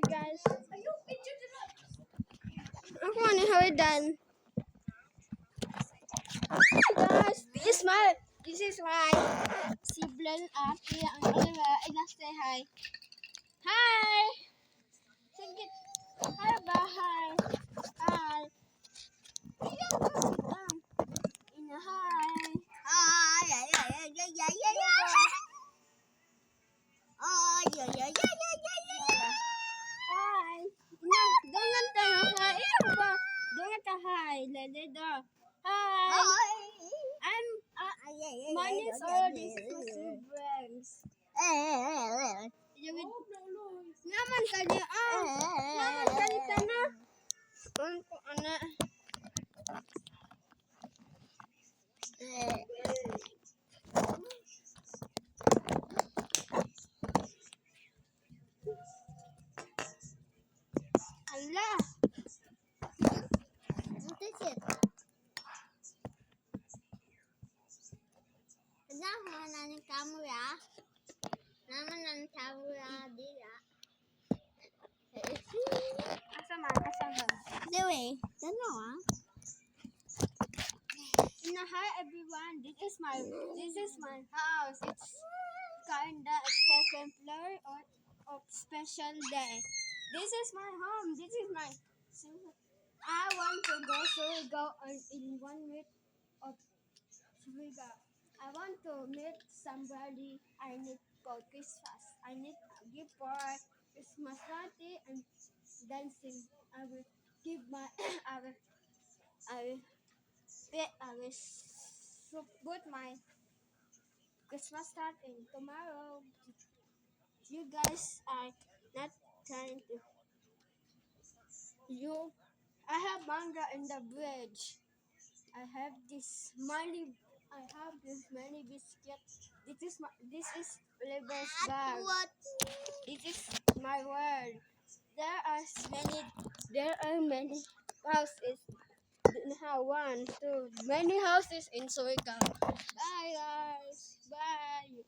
Bye guys. Ako ni Howdan. Guys, this is my sibling Aki ang Oliver. Say hi. Hi. Sige. Hi ba hi. Hi. Ina hi. Hi. Jangan tayo hi. Ba? Jangan tayo hi. Lele do. Hi. My name is all these siblings. Naman kanya naman kanya sana. Unko ana. Allah. What is it? Naman ng camera. Naman ng camera dila. Asama. Dewe, dalawa. Hi everyone. This is my house. It's kinda a second floor of special day. This is my home. This is my. I want to go, so we go in 1 week of Suiga. I want to meet somebody. I need for Christmas. I need to give for Christmas party and dancing. I will give my I will put my Christmas start in tomorrow. You guys are not trying to. I have manga in the bridge. I have this many biscuits. This is Oliver's bag. This is my world. There are many houses. Many houses in Surigao. Bye guys. Bye.